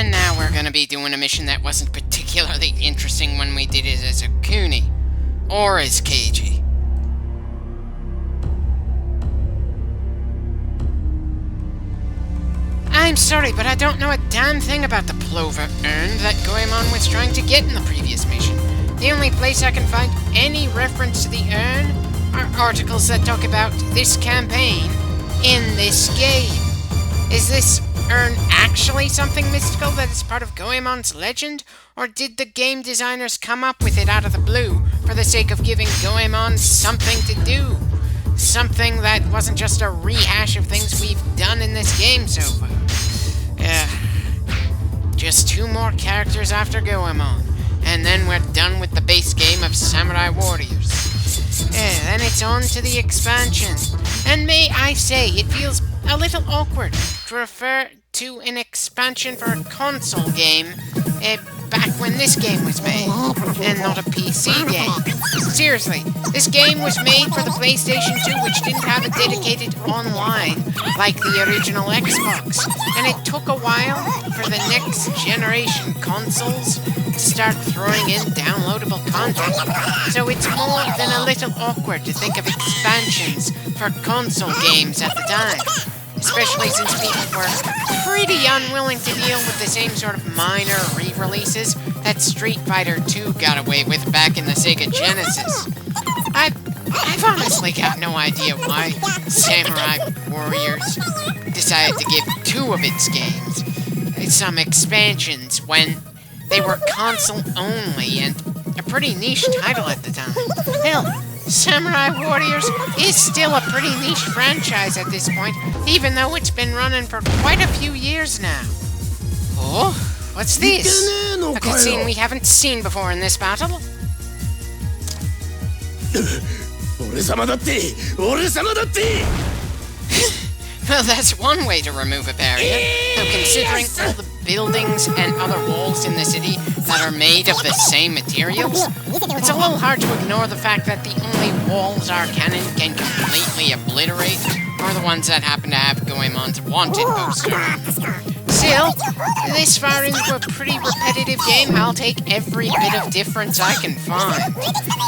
And now we're gonna be doing a mission that wasn't particularly interesting when we did it as a Kuni. Or as Keiji. I'm sorry, but I don't know a damn thing about the Plover urn that Goemon was trying to get in the previous mission. The only place I can find any reference to the urn are articles that talk about this campaign in this game. Is this urn actually something mystical that is part of Goemon's legend? Or did the game designers come up with it out of the blue for the sake of giving Goemon something to do? Something that wasn't just a rehash of things we've done in this game so far. Just 2 more characters after Goemon, and then we're done with the base game of Samurai Warriors. Then it's on to the expansion. And may I say, it feels a little awkward to refer to an expansion for a console game back when this game was made, and not a PC game. Seriously, this game was made for the PlayStation 2, which didn't have a dedicated online like the original Xbox, and it took a while for the next generation consoles to start throwing in downloadable content. So it's more than a little awkward to think of expansions for console games at the time, especially since people were pretty unwilling to deal with the same sort of minor re-releases that Street Fighter 2 got away with back in the Sega Genesis. I've honestly got no idea why Samurai Warriors decided to give 2 of its games some expansions when they were console only and a pretty niche title at the time. Hell, Samurai Warriors is still a pretty niche franchise at this point, even though it's been running for quite a few years now. Oh, what's this? A cutscene we haven't seen before in this battle? Well, that's one way to remove a barrier, though considering all the buildings and other walls in the city that are made of the same materials, it's a little hard to ignore the fact that the only walls our cannon can completely obliterate are the ones that happen to have Goemon's wanted poster on them. Still, this far into a pretty repetitive game, I'll take every bit of difference I can find.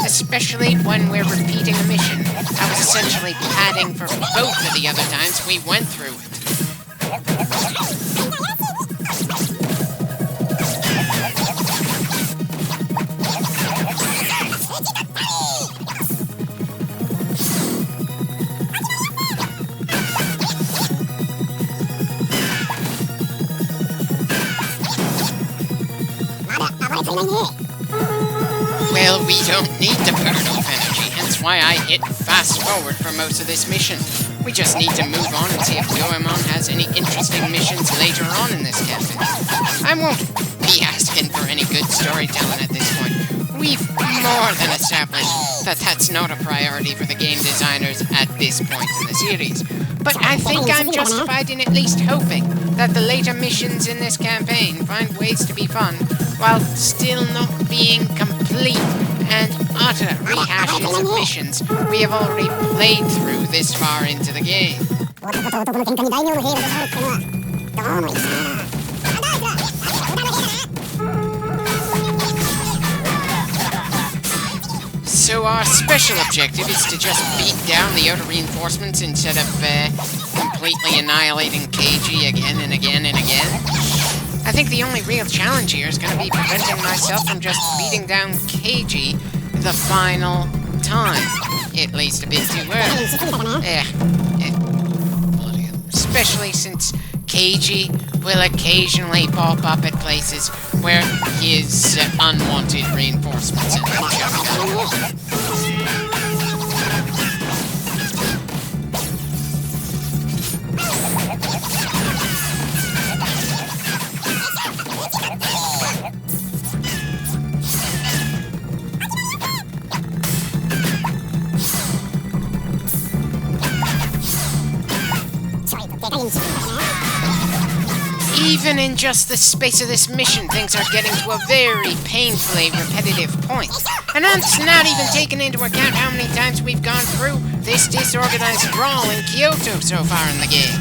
Especially when we're repeating a mission. I was essentially padding for both of the other times we went through it. Well, we don't need to burn off energy, hence why I hit fast forward for most of this mission. We just need to move on and see if Goemon has any interesting missions later on in this campaign. I won't be asking for any good storytelling at this point. We've more than established that that's not a priority for the game designers at this point in the series. But I think I'm justified in at least hoping that the later missions in this campaign find ways to be fun, while still not being complete and utter rehashes of missions we have already played through this far into the game. So our special objective is to just beat down the outer reinforcements instead of completely annihilating Keiji again and again and again. I think the only real challenge here is going to be preventing myself from just beating down Keiji the final time. At least a bit too early. Especially since Keiji will occasionally pop up at places where his unwanted reinforcements end up showing up. Even in just the space of this mission, things are getting to a very painfully repetitive point. And that's not even taking into account how many times we've gone through this disorganized brawl in Kyoto so far in the game.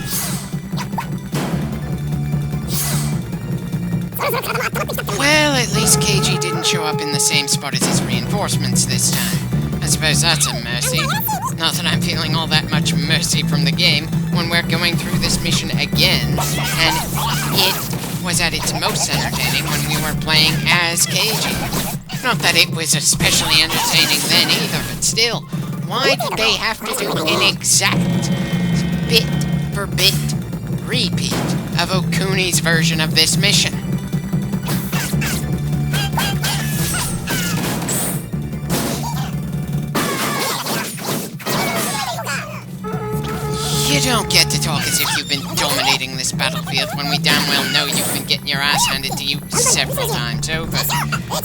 didn't show up in the same spot as his reinforcements this time. I suppose that's a mercy. Not that I'm feeling all that much mercy from the game when we're going through this mission again, and it was at its most entertaining when we were playing as KG. Not that it was especially entertaining then either, but still, why did they have to do an exact bit-for-bit repeat of Okuni's version of this mission? You don't get to talk as if you've been dominating this battlefield when we damn well know you've been getting your ass handed to you several times over.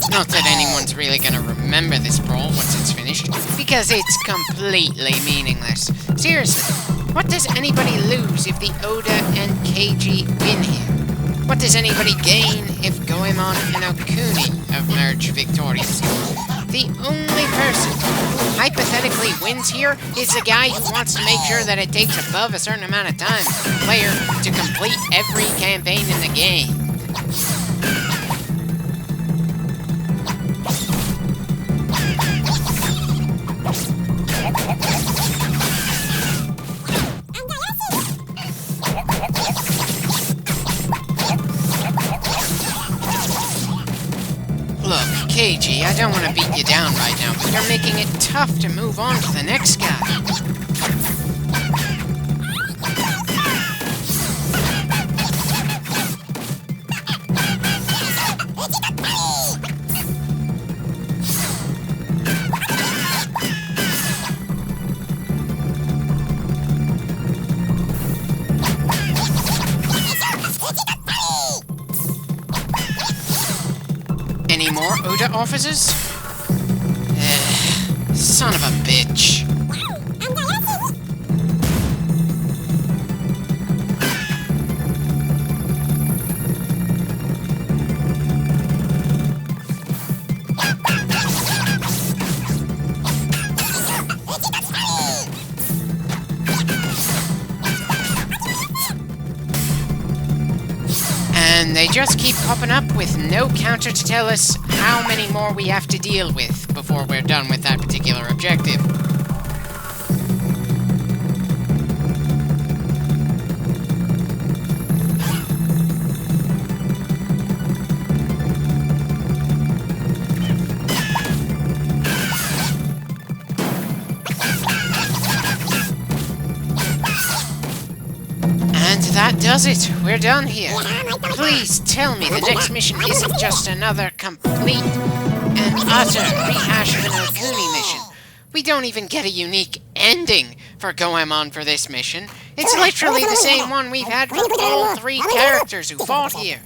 Not that anyone's really gonna remember this brawl once it's finished, because it's completely meaningless. Seriously, what does anybody lose if the Oda and KG win here? What does anybody gain if Goemon and Okuni emerge victorious? The only person who hypothetically wins here is the guy who wants to make sure that it takes above a certain amount of time for the player to complete every campaign in the game. Look, KG, I don't want to beat you down right now, but you're making it tough to move on to the next guy. Any more Oda officers? Son of a bitch. And they just keep popping up with no counter to tell us how many more we have to deal with before we're done with that particular objective. And that does it. We're done here. Please tell me the next mission isn't just another complete and utter rehash of an Okuni mission. We don't even get a unique ending for Goemon for this mission. It's literally the same one we've had for all three characters who fought here.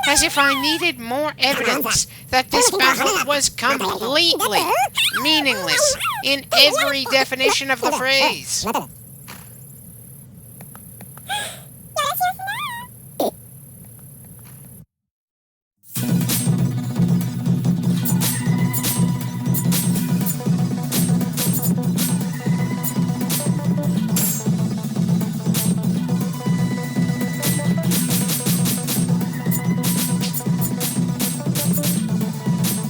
As if I needed more evidence that this battle was completely meaningless in every definition of the phrase.